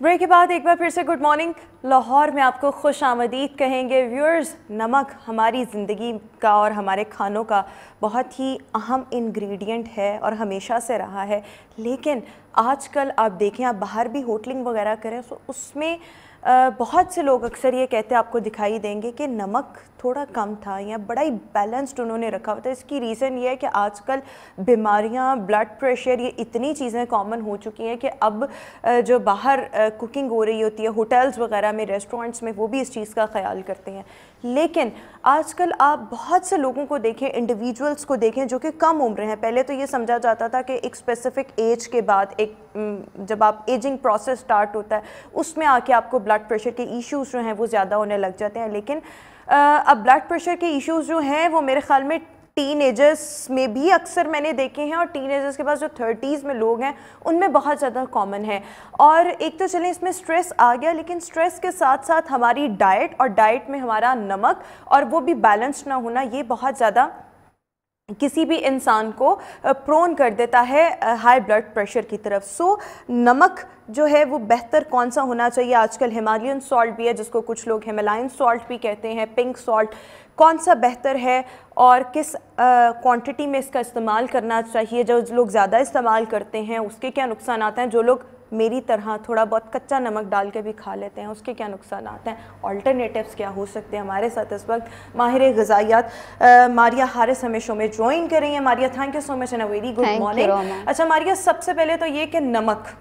Break के बाद एक बार फिर से गुड मॉर्निंग। लाहौर में आपको खुश आमदीद कहेंगे। व्यूअर्स, नमक हमारी ज़िंदगी का और हमारे खानों का बहुत ही अहम इंग्रेडिएंट है और हमेशा से रहा है, लेकिन आजकल आप देखें, आप बाहर भी होटलिंग वगैरह करें तो उसमें बहुत से लोग अक्सर ये कहते हैं, आपको दिखाई देंगे कि नमक थोड़ा कम था या बड़ा ही बैलेंस्ड उन्होंने रखा हुआ था। इसकी रीज़न ये है कि आजकल बीमारियां, ब्लड प्रेशर, ये इतनी चीज़ें कॉमन हो चुकी हैं कि अब जो बाहर कुकिंग हो रही होती है होटल्स वगैरह में, रेस्टोरेंट्स में, वो भी इस चीज़ का ख्याल करते हैं। लेकिन आजकल आप बहुत से लोगों को देखें, इंडिविजुअल्स को देखें जो कि कम उम्र हैं। पहले तो ये समझा जाता था कि एक स्पेसिफिक एज के बाद, एक जब आप एजिंग प्रोसेस स्टार्ट होता है उसमें आके आपको ब्लड प्रेशर के इश्यूज़ जो हैं वो ज़्यादा होने लग जाते हैं। लेकिन अब ब्लड प्रेशर के इश्यूज़ जो हैं वो मेरे ख्याल में टीनेजर्स में भी अक्सर मैंने देखे हैं, और टीनेजर्स के पास जो 30s में लोग हैं उनमें बहुत ज़्यादा कॉमन है। और एक तो चलें इसमें स्ट्रेस आ गया, लेकिन स्ट्रेस के साथ साथ हमारी डाइट, और डाइट में हमारा नमक और वो भी बैलेंस्ड ना होना, ये बहुत ज़्यादा किसी भी इंसान को प्रोन कर देता है हाई ब्लड प्रेशर की तरफ। सो नमक जो है वो बेहतर कौन सा होना चाहिए? आजकल हिमालयन सॉल्ट भी है जिसको कुछ लोग हिमालयन सॉल्ट भी कहते हैं, पिंक सॉल्ट, कौन सा बेहतर है और किस क्वांटिटी में इसका इस्तेमाल करना चाहिए? जो लोग ज़्यादा इस्तेमाल करते हैं उसके क्या नुकसान आते हैं? जो लोग मेरी तरह थोड़ा बहुत कच्चा नमक डाल के भी खा लेते हैं उसके क्या नुकसान आते हैं? ऑल्टरनेटिव्स क्या हो सकते हैं? हमारे साथ इस वक्त माहिर ग़िज़ाइयात मारिया हारिस हमें शो में ज्वाइन कर रही हैं। Maria, thank you so much and a very good morning. अच्छा मारिया, सबसे पहले तो ये कि नमक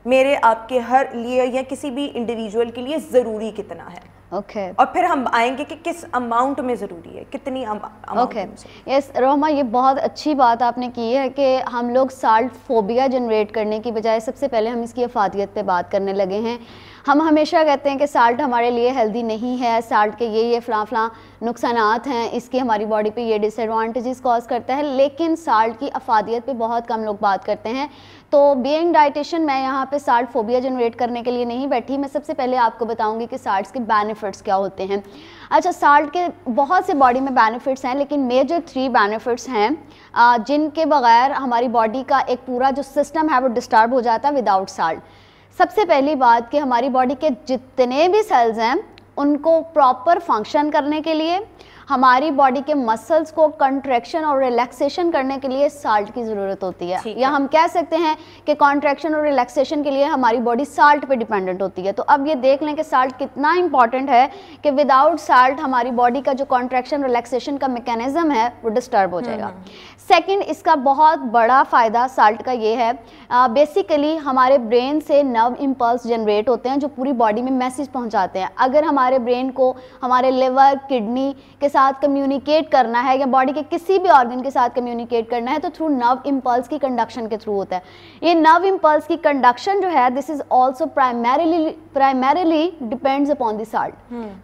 मेरे आपके हर लिए या किसी भी इंडिविजुअल के लिए ज़रूरी कितना है? और फिर हम आएंगे कि किस अमाउंट में ज़रूरी है, कितनी अमाउंट। यस रोमा, ये बहुत अच्छी बात आपने की है कि हम लोग साल्ट फोबिया जनरेट करने की बजाय सबसे पहले हम इसकी अफादियत पे बात करने लगे हैं। हम हमेशा कहते हैं कि साल्ट हमारे लिए हेल्दी नहीं है, साल्ट के ये फ़लाँ नुकसानात हैं, इसके हमारी बॉडी पे ये डिसएडवांटेजेस कॉज करता है, लेकिन साल्ट की अफादियत पे बहुत कम लोग बात करते हैं। तो बीइंग डाइटिशियन, मैं यहाँ पे साल्ट फोबिया जनरेट करने के लिए नहीं बैठी। मैं सबसे पहले आपको बताऊँगी कि साल्ट्स के बेनिफिट्स क्या होते हैं। अच्छा, साल्ट के बहुत से बॉडी में बेनिफिट्स हैं, लेकिन मेजर 3 बेनिफिट्स हैं जिनके बगैर हमारी बॉडी का एक पूरा जो सिस्टम है वो डिस्टर्ब हो जाता है विदाउट साल्ट। सबसे पहली बात कि हमारी बॉडी के जितने भी सेल्स हैं उनको प्रॉपर फंक्शन करने के लिए, हमारी बॉडी के मसल्स को कंट्रैक्शन और रिलैक्सेशन करने के लिए साल्ट की ज़रूरत होती है। या हम कह सकते हैं कि कंट्रैक्शन और रिलैक्सेशन के लिए हमारी बॉडी साल्ट पे डिपेंडेंट होती है। तो अब ये देख लें कि साल्ट कितना इंपॉर्टेंट है कि विदाउट साल्ट हमारी बॉडी का जो कंट्रैक्शन रिलैक्सेशन का मैकेनिज्म है वो डिस्टर्ब हो जाएगा। सेकंड, इसका बहुत बड़ा फ़ायदा साल्ट का ये है, बेसिकली हमारे ब्रेन से नर्व इम्पल्स जनरेट होते हैं जो पूरी बॉडी में मैसेज पहुंचाते हैं। अगर हमारे ब्रेन को हमारे लिवर, किडनी के साथ कम्युनिकेट करना है या बॉडी के किसी भी ऑर्गन के साथ कम्युनिकेट करना है तो थ्रू नर्व इम्पल्स की कंडक्शन के थ्रू होता है। ये नर्व इम्पल्स की कंडक्शन जो है, this is also primarily depends upon the salt.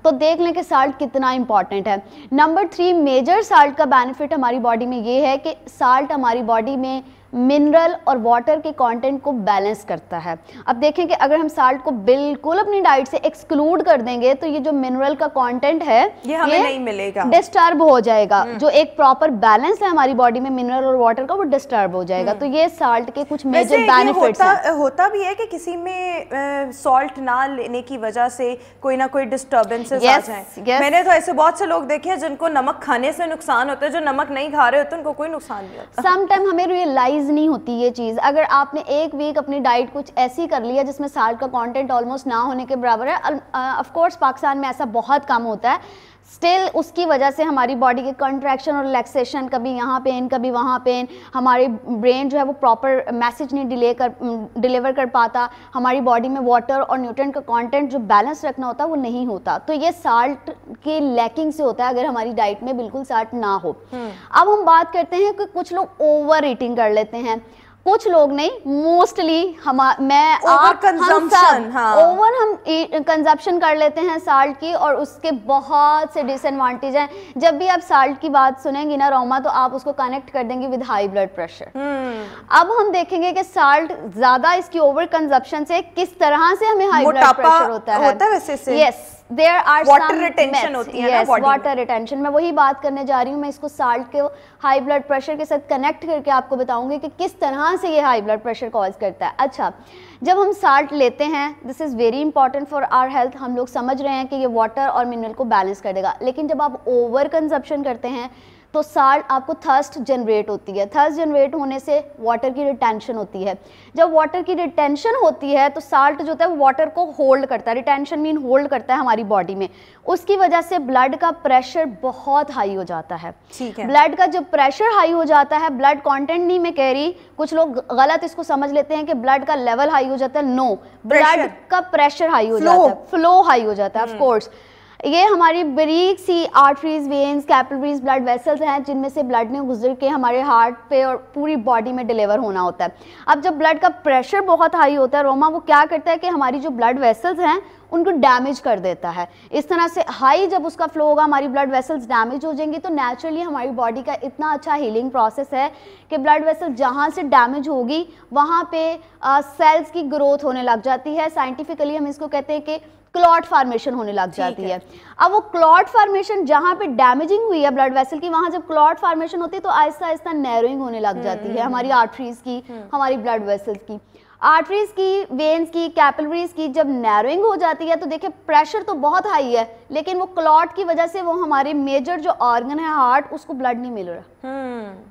तो देख लें कि साल्ट कितना इंपॉर्टेंट है। नंबर 3, मेजर साल्ट का बेनिफिट हमारी बॉडी में ये है कि साल्ट हमारी बॉडी में मिनरल और वाटर के कंटेंट को बैलेंस करता है। अब देखें कि अगर हम साल्ट को बिल्कुल अपनी डाइट से एक्सक्लूड कर देंगे तो ये जो मिनरल का कंटेंट है ये हमें नहीं मिलेगा, डिस्टर्ब हो जाएगा। जो एक प्रॉपर बैलेंस है हमारी बॉडी में मिनरल और वाटर का, वो डिस्टर्ब हो जाएगा। तो ये साल्ट के कुछ मेजर बेनिफिट्स हैं। होता भी है कि किसी में सॉल्ट ना लेने की वजह से कोई ना कोई डिस्टर्बेंसेस आ जाए। मैंने तो ऐसे बहुत से लोग देखे हैं जिनको नमक खाने से नुकसान होता है, जो नमक नहीं खा रहे होते उनको कोई नुकसान नहीं होता। समटाइम हमें रियलाइज नहीं होती ये चीज़। अगर आपने एक वीक अपनी डाइट कुछ ऐसी कर लिया जिसमें साल्ट का कंटेंट ऑलमोस्ट ना होने के बराबर है, ऑफ कोर्स पाकिस्तान में ऐसा बहुत कम होता है, स्टिल उसकी वजह से हमारी बॉडी के कंट्रैक्शन और रिलैक्सेशन, कभी यहाँ पेन कभी वहाँ पेन, हमारी ब्रेन जो है वो प्रॉपर मैसेज नहीं डिलीवर कर पाता, हमारी बॉडी में वाटर और न्यूट्रिएंट का कंटेंट जो बैलेंस रखना होता है वो नहीं होता। तो ये साल्ट के लैकिंग से होता है अगर हमारी डाइट में बिल्कुल साल्ट ना हो। अब हम बात करते हैं कि कुछ लोग ओवर ईटिंग कर लेते हैं, कुछ लोग नहीं, मोस्टली ओवर कंजप्शन कर लेते हैं साल्ट की, और उसके बहुत से डिसएडवांटेज हैं। जब भी आप साल्ट की बात सुनेंगी ना रोमा, तो आप उसको कनेक्ट कर देंगे विद हाई ब्लड प्रेशर। अब हम देखेंगे कि साल्ट ज्यादा इसकी ओवर कंजप्शन से किस तरह से हमें हाई ब्लड प्रेशर होता है। वैसे से। Yes, there are water retention होती है ना बॉडी में। वाटर रिटेंशन, मैं वही बात करने जा रही हूँ। मैं इसको साल्ट के हाई ब्लड प्रेशर के साथ कनेक्ट करके आपको बताऊंगी कि किस तरह से ये हाई ब्लड प्रेशर कॉज करता है। अच्छा, जब हम साल्ट लेते हैं, this is very important for our health. हम लोग समझ रहे हैं कि ये वाटर और मिनरल को बैलेंस कर देगा, लेकिन जब आप ओवर कंजप्शन करते हैं तो साल्ट आपको थर्स्ट जनरेट होती है। थर्स्ट जनरेट होने से वाटर की रिटेंशन होती है। जब वाटर की रिटेंशन होती है तो साल्ट जो होता है वो वाटर को होल्ड करता है। रिटेंशन मीन होल्ड करता है हमारी बॉडी में। उसकी वजह से ब्लड का प्रेशर बहुत हाई हो जाता है। ठीक है। ब्लड का जब प्रेशर हाई हो जाता है, ब्लड कंटेंट नहीं मैं कह रही, कुछ लोग गलत इसको समझ लेते हैं कि ब्लड का लेवल हाई हो जाता है। नो, ब्लड का प्रेशर हाई हो जाता है, फ्लो हाई हो जाता है। ऑफ कोर्स ये हमारी बारीक सी arteries, veins, capillaries, blood vessels हैं जिनमें से ब्लड ने गुजर के हमारे हार्ट पे और पूरी बॉडी में डिलीवर होना होता है। अब जब ब्लड का प्रेशर बहुत हाई होता है रोमा, वो क्या करता है कि हमारी जो ब्लड वेसल्स हैं उनको डैमेज कर देता है। इस तरह से हाई जब उसका फ्लो होगा, हमारी ब्लड वेसल्स डैमेज हो जाएंगी, तो नेचुरली हमारी बॉडी का इतना अच्छा हीलिंग प्रोसेस है कि ब्लड वेसल जहाँ से डैमेज होगी वहाँ पे सेल्स की ग्रोथ होने लग जाती है। साइंटिफिकली हम इसको कहते हैं कि क्लॉट फॉर्मेशन होने लग जाती है। अब वो क्लॉट फॉर्मेशन जहाँ पे डैमेजिंग हुई है ब्लड वेसल की, वहाँ जब क्लॉट फॉर्मेशन होती है तो आहिस्ता आहिस्ता नैरोइंग होने लग जाती है हमारी आर्टरीज की, हमारी ब्लड वेसल्स की। आर्टरीज की, वेन्स की, कैपिलरीज की जब नैरोइंग हो जाती है तो देखिए प्रेशर तो बहुत हाई है, लेकिन वो क्लॉट की वजह से वो हमारे मेजर जो ऑर्गन है हार्ट, उसको ब्लड नहीं मिल रहा।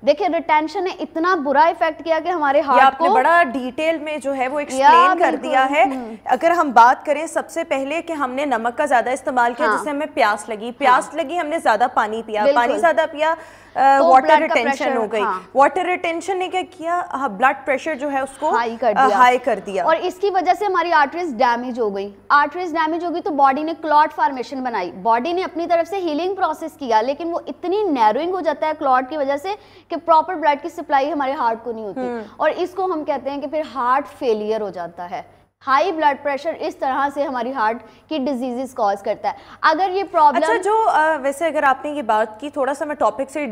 देखिए रिटेंशन ने इतना बुरा इफेक्ट किया कि हमारे हार्ट को बड़ा डिटेल में जो है वो एक्सप्लेन कर दिया है। अगर हम बात करें सबसे पहले कि हमने नमक का ज्यादा इस्तेमाल किया, जिससे हमें प्यास लगी, हमने ज्यादा पानी पिया, पानी ज्यादा पिया, वाटर रिटेंशन हो गई। वाटर रिटेंशन ने क्या किया, ब्लड प्रेशर जो है उसको हाई कर दिया और इसकी वजह से हमारी आर्टरीज डैमेज हो गई। आर्टरीज डैमेज हो गई तो बॉडी ने क्लॉट फॉर्मेशन बनाई। बॉडी ने अपनी तरफ से हीलिंग प्रोसेस किया, लेकिन वो इतनी नैरोइंग हो जाता है क्लॉट की वजह से कि प्रॉपर ब्लड की सप्लाई हमारे हार्ट को नहीं होती, और इसको हम कहते हैं कि फिर हार्ट फेलियर हो जाता है। हाई ब्लड प्रेशर इस तरह से हमारी हार्ट की डिजीजेस कॉज करता है। अगर ये प्रॉब्लम अच्छा, जो वैसे अगर आपने ये बात की, थोड़ा सा मैं टॉपिक से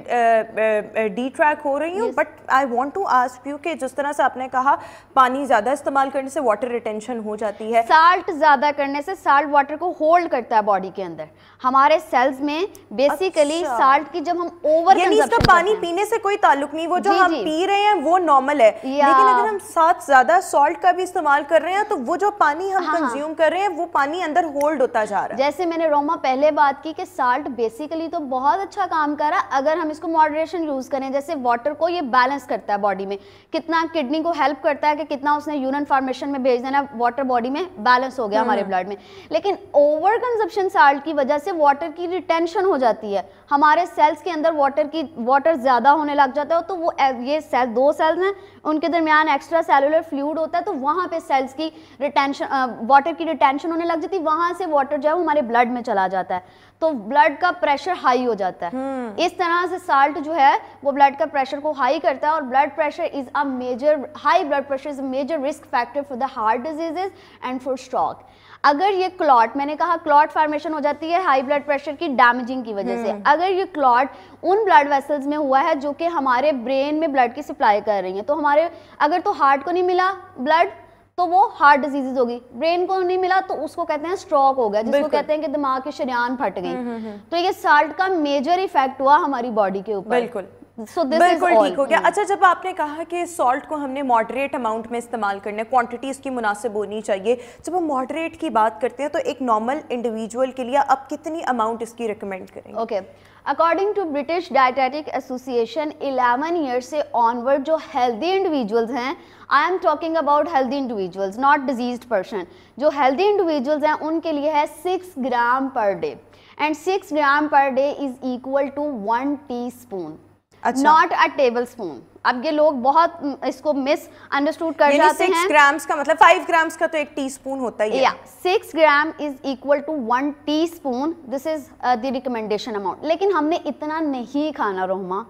डी ट्रैक हो रही हूँ, but I want to ask you कि जिस तरह से आपने कहा पानी ज़्यादा इस्तेमाल करने से वाटर रिटेंशन हो जाती है, साल्ट ज़्यादा करने से साल्ट वाटर को होल्ड करता है बॉडी के अंदर। हमारे सेल्स में बेसिकली साल्ट की जब हम ओवर कंजप्शन, पानी पीने से कोई ताल्लुक नहीं, वो जो हम पी रहे हैं वो नॉर्मल है, लेकिन अगर हम साथ ज़्यादा सॉल्ट का भी इस्तेमाल कर रहे हैं तो वो जो पानी हम कंज्यूम कर रहे हैं वो पानी अंदर होल्ड होता जा रहा है। जैसे मैंने रोमा पहले बात की कि साल्ट बेसिकली तो बहुत अच्छा काम कर रहा है अगर हम इसको मॉडरेशन यूज करें। जैसे वाटर को ये बैलेंस करता है बॉडी में, कितना किडनी को हेल्प करता है कि कितना उसने यूरिन फॉर्मेशन में भेज देना, वाटर बॉडी में बैलेंस हो गया हमारे ब्लड में। लेकिन ओवर कंजप्शन साल्ट की वजह से वाटर की रिटेंशन हो जाती है, हमारे सेल्स के अंदर वाटर ज्यादा होने लग जाता है, तो वो ये सेल, दो सेल्स हैं उनके दरमियान एक्स्ट्रा सेलुलर फ्लूइड होता है, तो वहां पे सेल्स की वाटर की रिटेंशन होने लग जाती है, वहां से वाटर जो है हमारे ब्लड में चला जाता है, तो ब्लड का प्रेशर हाई हो जाता है। इस तरह से साल्ट जो है वो ब्लड का प्रेशर को हाई करता है, और blood pressure is a major, high blood pressure is a major risk factor for the heart diseases and for stroke. अगर ये क्लॉट, मैंने कहा क्लॉट फॉर्मेशन हो जाती है हाई ब्लड प्रेशर की डैमेजिंग की वजह से, अगर ये क्लॉट उन ब्लड वेसल्स में हुआ है जो कि हमारे ब्रेन में ब्लड की सप्लाई कर रही है, तो हमारे अगर तो हार्ट को नहीं मिला ब्लड तो वो हार्ट डिजीजेस होगी, ब्रेन को नहीं मिला तो उसको कहते हैं स्ट्रोक हो गया, जिसको कहते हैं कि दिमाग की शरीयान फट गई। तो ये साल्ट का मेजर इफेक्ट हुआ हमारी बॉडी के ऊपर। बिल्कुल बिल्कुल ठीक हो गया। अच्छा, जब आपने कहा कि सॉल्ट को हमने मॉडरेट अमाउंट में इस्तेमाल करना है, क्वांटिटी इसकी मुनासिब होनी चाहिए, जब हम मॉडरेट की बात करते हैं तो एक नॉर्मल इंडिविजुअल के लिए आप कितनी अमाउंट इसकी रिकमेंड करेंगे? Okay, according to British dietetic association 11 years से ऑनवर्ड जो हेल्दी इंडिविजुअल्स हैं, I am talking about healthy individuals not diseased person, जो हेल्दी इंडिविजुअल्स हैं उनके लिए है 6 gram per day, and 6 gram per day is equal to 1 teaspoon, not a tablespoon. अब ये लोग बहुत इसको मिस अंडरस्टूड कर जाते हैं। 6 ग्राम्स का मतलब 5 ग्राम्स का तो 1 टीस्पून होता ही है। 6 gram is equal to 1 teaspoon, this is the recommendation amount. लेकिन हमने इतना नहीं खाना रोमा,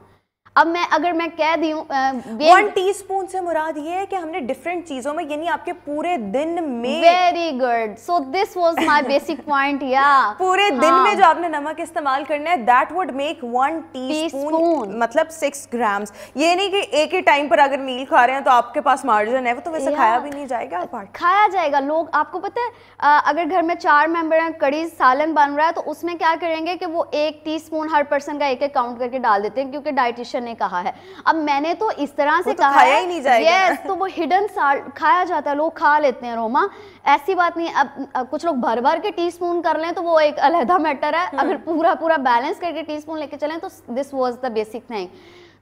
अब अगर मैं कह दी 1 टीस्पून से मुराद ये है कि हमने डिफरेंट चीजों में, यानी आपके पूरे दिन में। Very good, so this was my basic point. या पूरे दिन में जो आपने नमक इस्तेमाल करना है, दैट वुड मेक 1 टीस्पून, मतलब 6 ग्राम्स। ये नहीं कि एक ही टाइम पर अगर मील खा रहे हैं तो आपके पास मार्जिन है, वो तो वैसे खाया भी नहीं जाएगा। खाया जाएगा। लोग, आपको पता है अगर घर में 4 मेंबर हैं, कड़ी सालन बन रहा है, तो उसमें क्या करेंगे कि वो 1 टीस्पून हर पर्सन का एक काउंट करके डाल देते हैं, क्योंकि डाइटिशियन ने कहा है। अब मैंने तो इस तरह से कहा है, ही नहीं जाएगा। yes, तो वो हिडन साल्ट खाया जाता है, लोग खा लेते हैं रोमा, ऐसी बात नहीं। अब कुछ लोग भर भर के टीस्पून कर लें तो वो एक अलहदा मैटर है, अगर पूरा बैलेंस करके टीस्पून लेके चलें तो this was the basic thing.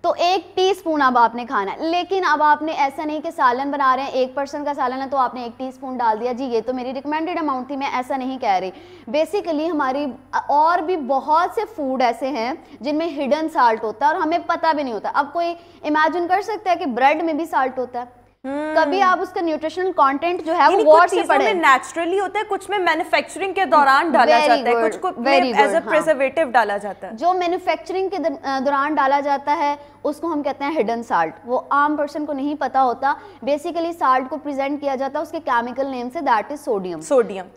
तो 1 टीस्पून अब आपने खाना है, लेकिन अब आपने ऐसा नहीं कि सालन बना रहे हैं, 1 पर्सन का सालन है तो आपने 1 टीस्पून डाल दिया, जी ये तो मेरी रिकमेंडेड अमाउंट थी, मैं ऐसा नहीं कह रही। बेसिकली हमारी और भी बहुत से फूड ऐसे हैं जिनमें हिडन साल्ट होता है और हमें पता भी नहीं होता। अब कोई इमेजिन कर सकता है कि ब्रेड में भी साल्ट होता है? कभी आप उसका न्यूट्रिशनल कंटेंट जो है वो वर्ड से पढ़े। नेचुरली होता है, कुछ में मैन्युफैक्चरिंग के दौरान डाला जाता है, कुछ को एज अ प्रिजर्वेटिव डाला जाता है। जो मैन्युफैक्चरिंग के दौरान डाला जाता है उसको हम कहते हैं हिडन साल्ट, वो आम पर्सन को नहीं पता होता। बेसिकली साल्ट को प्रेजेंट किया जाता है उसके केमिकल नेम से, दैट इज सोडियम।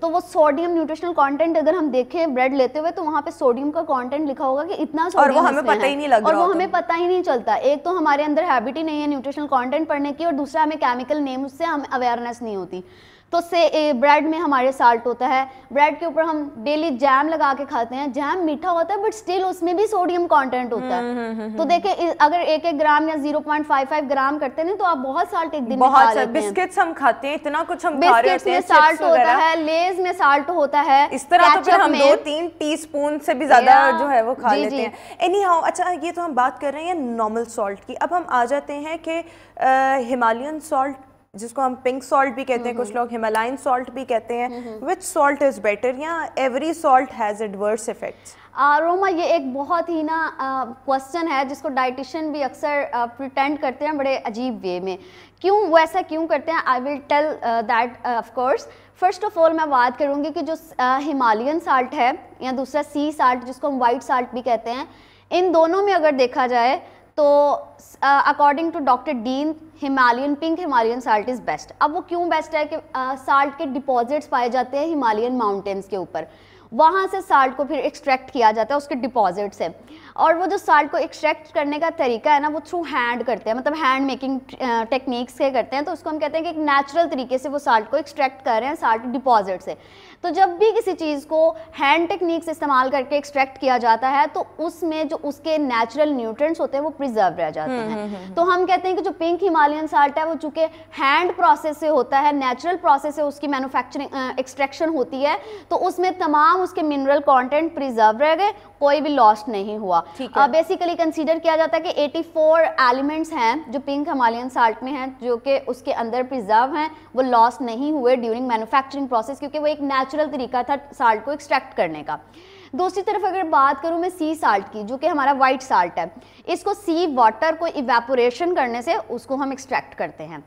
तो वो सोडियम न्यूट्रिशनल कंटेंट अगर हम देखें ब्रेड लेते हुए तो वहाँ पे सोडियम का कंटेंट लिखा होगा कि इतना सोडियम, और वो हमें पता ही नहीं लग रहा, और वो हमें पता ही नहीं चलता। एक तो हमारे अंदर हैबिट ही नहीं है न्यूट्रिशनल कंटेंट पढ़ने की, और दूसरा हमें केमिकल नेम से हमें अवेयरनेस नहीं होती। तो से ब्रेड में हमारे साल्ट होता है, ब्रेड के ऊपर हम डेली जैम लगा के खाते हैं, जैम मीठा होता है बट स्टिल उसमें भी सोडियम कंटेंट होता है। तो देखिए अगर 1-1 ग्राम या 0.55 ग्राम करते हैं तो आप बहुत साल्ट एक दिन में खा लेते हैं। बिस्किट्स हम खाते हैं, इतना कुछ हम खा रहे होते हैं, बिस्किट्स में साल्ट होता है, लेज में साल्ट होता है, इस तरह तो फिर हम 2-3 टीस्पून से भी ज्यादा जो है वो खा लेते हैं। एनी हाउ, अच्छा ये तो हम बात कर रहे हैं नॉर्मल सॉल्ट की, अब हम आ जाते हैं कि हिमालयन सॉल्ट, जिसको हम पिंक सॉल्ट भी कहते हैं, कुछ लोग हिमालयन सॉल्ट भी कहते हैं, विच सॉल्ट इज बेटर, या every salt has adverse effects? Roma, ये एक बहुत ही ना क्वेश्चन है जिसको डाइटिशियन भी अक्सर प्रिटेंड करते हैं बड़े अजीब वे में। क्यों वो ऐसा क्यों करते हैं? I will tell that of course. First of all मैं बात करूँगी कि जो हिमालयन साल्ट है या दूसरा सी साल्ट जिसको हम वाइट साल्ट भी कहते हैं, इन दोनों में अगर देखा जाए तो according to doctor Dean, pink Himalayan salt is best. अब वो क्यों बेस्ट है कि साल्ट के डिपॉजिट्स पाए जाते हैं हिमालयन माउंटेन्स के ऊपर, वहाँ से साल्ट को फिर एक्सट्रैक्ट किया जाता है उसके डिपॉजिट से। और वो जो साल्ट को एक्सट्रैक्ट करने का तरीका है ना, वो थ्रू हैंड करते हैं, मतलब हैंड मेकिंग टेक्निक्स से करते हैं। तो उसको हम कहते हैं कि एक नेचुरल तरीके से वो साल्ट को एक्सट्रैक्ट कर रहे हैं साल्ट डिपॉजिट से। तो जब भी किसी चीज़ को हैंड टेक्निक्स इस्तेमाल करके एक्सट्रैक्ट किया जाता है तो उसमें जो उसके नेचुरल न्यूट्रिएंट्स होते हैं वो प्रिजर्व रह जाते हैं। तो हम कहते हैं कि जो पिंक हिमालयन साल्ट है वो चूँकि हैंड प्रोसेस से होता है, नेचुरल प्रोसेस से उसकी मैन्युफैक्चरिंग एक्सट्रैक्शन होती है, तो उसमें तमाम उसके मिनरल कंटेंट प्रिजर्व रह गए, कोई भी लॉस्ट नहीं हुआ। बेसिकली कंसीडर किया जाता है कि 84 एलिमेंट्स हैं जो पिंक हिमालयन साल्ट में हैं, जो कि उसके अंदर प्रिजर्व हैं, वो लॉस्ट नहीं हुए ड्यूरिंग मैन्युफैक्चरिंग प्रोसेस, क्योंकि वो एक नेचुरल तरीका था साल्ट को एक्सट्रैक्ट करने का। दूसरी तरफ अगर बात करूं मैं सी साल्ट की, जो कि हमारा वाइट साल्ट है, इसको सी वाटर को इवेपोरेशन करने से उसको हम एक्सट्रैक्ट करते हैं।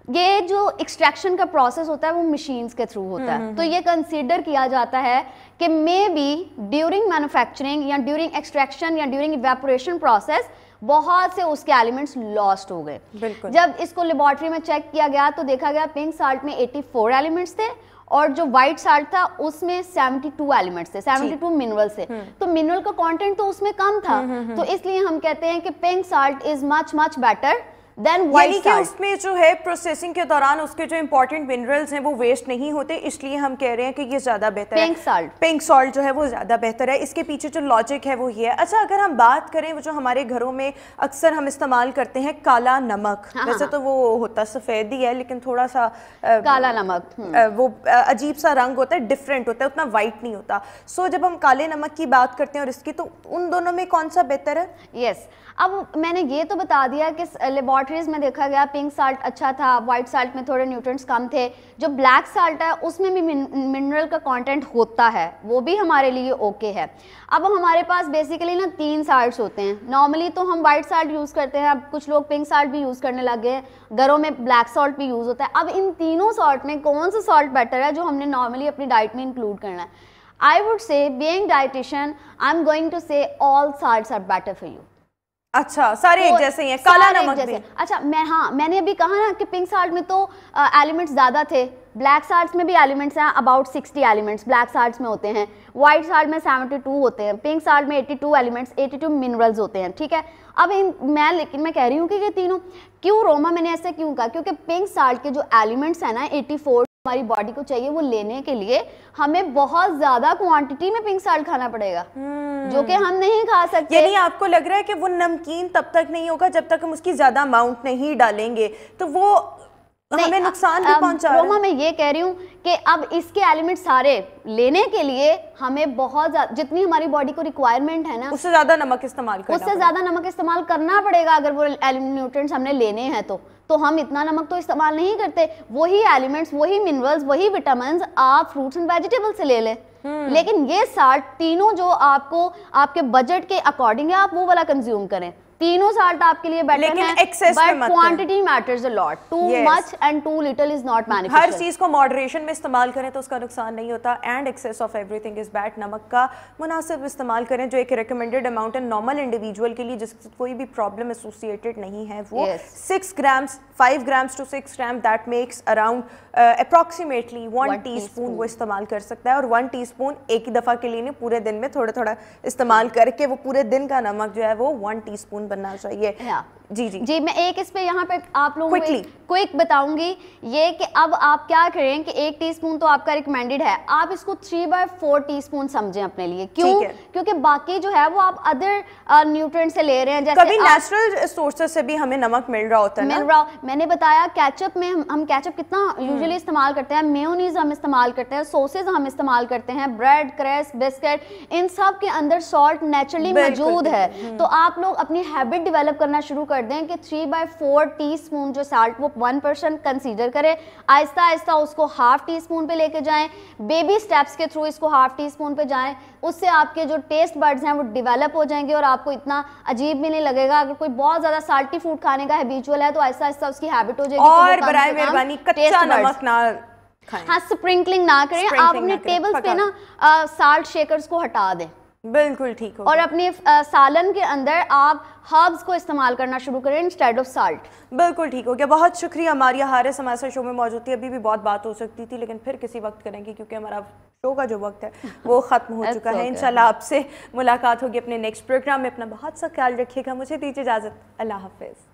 ये जो एक्सट्रैक्शन का प्रोसेस होता है वो मशीन्स के थ्रू होता है। तो ये कंसीडर किया जाता है कि मे बी ड्यूरिंग मैन्युफैक्चरिंग या ड्यूरिंग एक्सट्रैक्शन या ड्यूरिंग इवेपोरेशन प्रोसेस बहुत से उसके एलिमेंट्स लॉस्ट हो गए। जब इसको लेबोरेटरी में चेक किया गया तो देखा गया पिंक साल्ट में 84 एलिमेंट्स थे और जो व्हाइट साल्ट था उसमें 72 एलिमेंट्स थे, 72 मिनरल से। तो मिनरल का कंटेंट तो उसमें कम था, तो इसलिए हम कहते हैं कि pink salt is much better than white salt. उसमें जो है प्रोसेसिंग के दौरान उसके जो इंपॉर्टेंट मिनरल्स हैं वो वेस्ट नहीं होते, इसलिए हम कह रहे हैं कि ये ज़्यादा बेहतर है। पिंक सॉल्ट जो है वो ज़्यादा बेहतर है। इसके पीछे जो लॉजिक है वो ये है। अच्छा, अगर हम बात करें वो जो हमारे घरों में अक्सर हम इस्तेमाल करते हैं काला नमक, वैसे तो वो होता सफ़ेद ही है लेकिन थोड़ा सा काला नमक वो अजीब सा रंग होता है, डिफरेंट होता है, उतना वाइट नहीं होता। सो जब हम काले नमक की बात करते हैं और इसकी, तो उन दोनों में कौन सा बेहतर है? यस, अब मैंने ये तो बता दिया कि लेबोरेटरीज में देखा गया पिंक साल्ट अच्छा था, वाइट साल्ट में थोड़े न्यूट्रिएंट्स कम थे। जो ब्लैक साल्ट है उसमें भी मिनरल का कंटेंट होता है, वो भी हमारे लिए ओके है। अब हमारे पास बेसिकली ना 3 साल्ट्स होते हैं। नॉर्मली तो हम वाइट साल्ट यूज़ करते हैं, अब कुछ लोग पिंक साल्ट भी यूज़ करने लगे हैं, घरों में ब्लैक सॉल्ट भी यूज़ होता है। अब इन तीनों सॉल्ट में कौन सा सॉल्ट बेटर है जो हमने नॉर्मली अपनी डाइट में इंक्लूड करना है? I would say, being dietitian, I am going to say all salts are better for you. अच्छा, सारे एक जैसे ही हैं, काला नमक भी। अच्छा मैंने अभी कहा ना कि पिंक साल्ट में तो एलिमेंट्स ज्यादा थे, ब्लैक साल्ट में भी एलिमेंट्स हैं, अबाउट 60 एलिमेंट्स ब्लैक साल्ट में होते हैं, व्हाइट साल्ट में 72 होते हैं, पिंक साल्ट में 82 एलिमेंट्स 82 मिनरल्स होते हैं, ठीक है। अब लेकिन मैं कह रही हूँ कि ये तीनों क्यों रोमा, मैंने ऐसे क्यों कहा, क्योंकि पिंक साल्ट के जो एलिमेंट्स हैं ना 84 हमारी बॉडी को चाहिए, वो लेने के लिए हमें बहुत ज्यादा क्वांटिटी में पिंक साल्ट खाना पड़ेगा, जो कि हम नहीं खा सकते। यानी आपको लग रहा है कि वो नमकीन तब तक नहीं होगा जब तक हम उसकी ज्यादा अमाउंट नहीं डालेंगे, तो वो हमें नुकसान भी पहुंचा रहा है। रोमा मैं ये कह रही हूँ कि अब इसके एलिमेंट सारे लेने के लिए हमें बहुत ज्यादा, जितनी हमारी बॉडी को रिक्वायरमेंट है ना, उससे ज्यादा नमक इस्तेमाल करना पड़ेगा अगर वो न्यूट्रिएंट्स हमने लेने हैं तो हम इतना नमक तो इस्तेमाल नहीं करते। वही एलिमेंट्स, वही मिनरल्स, वही विटामिन आप फ्रूट्स एंड वेजिटेबल से ले लें, लेकिन ये साल्ट तीनों जो आपको आपके बजट के अकॉर्डिंग है, आप वो वाला कंज्यूम करें। तीनों साल्ट आपके लिए बेटर है, but quantity matters a lot, too much and too little is not beneficial. हर चीज को मॉडरेशन में इस्तेमाल करें तो उसका नुकसान नहीं होता, and excess of everything is bad. नमक का मुनासिब इस्तेमाल करें, जो एक रिकमेंडेड अमाउंट है नॉर्मल इंडिविजुअल के लिए जिससे कोई भी प्रॉब्लम एसोसिएटेड नहीं है, वो 6 grams 5 grams to 6 grams, that makes around approximately 1 teaspoon वो इस्तेमाल कर सकता है। और 1 teaspoon एक ही दफ़ा के लिए नहीं, पूरे दिन में थोड़ा थोड़ा इस्तेमाल करके वो पूरे दिन का नमक जो है वो 1 teaspoon बनना चाहिए। जी, मैं एक इस पे यहाँ पे आप लोगों को क्विक बताऊंगी ये कि अब आप क्या करें कि 1 टीस्पून तो आपका रिकमेंडेड है, आप इसको 3/4 टीस्पून समझें अपने लिए। क्यों? क्योंकि बाकी जो है वो आप अदर न्यूट्रिएंट से ले रहे हैं, जैसे कभी नेचुरल सोर्सेज से भी हमें नमक मिल रहा होता है ना। मैंने बताया केचप में हम केचप कितना यूजुअली इस्तेमाल करते हैं, मेयोनीज हम इस्तेमाल करते हैं, सॉसेज हम इस्तेमाल करते हैं, ब्रेड, क्रस्ट, बिस्किट, इन सब के अंदर सॉल्ट नेचुरली मौजूद है। तो आप लोग अपनी हैबिट डेवलप करना शुरू कर दें कि 3/4 टीस्पून जो साल्ट वो 1% कंसीडर करें, आहिस्ता आहिस्ता उसको 1/2 टीस्पून पे लेके जाएं, बेबी स्टेप्स के थ्रू इसको 1/2 टीस्पून पे जाएं, उससे आपके जो टेस्ट बड्स हैं वो डेवलप हो जाएंगे और आपको इतना अजीब भी नहीं लगेगा। अगर कोई बहुत ज्यादा साल्टी फूड खाने का हैबिचुअल है तो आहिस्ता आहिस्ता उसकी हैबिट हो जाएगी। और बराए मेहरबानी कच्चा नमक ना खाएं, हाँ स्प्रिंकलिंग ना करें, आप अपने टेबल्स पे ना साल्ट शेकर्स को हटा दें, बिल्कुल ठीक हो। और अपने सालन के अंदर आप हर्ब्स को इस्तेमाल करना शुरू करें इंस्टेड ऑफ साल्ट। बिल्कुल ठीक हो गया, बहुत शुक्रिया। मारिया हारिस हमारे साथ शो में मौजूद थी। अभी भी बहुत बात हो सकती थी लेकिन फिर किसी वक्त करेंगे क्योंकि हमारा शो का जो वक्त है वो ख़त्म हो चुका है। इंशाल्लाह आपसे मुलाकात होगी अपने नेक्स्ट प्रोग्राम में। अपना बहुत सा ख्याल रखिएगा। मुझे दीजिए इजाज़त, अल्लाह हाफिज़।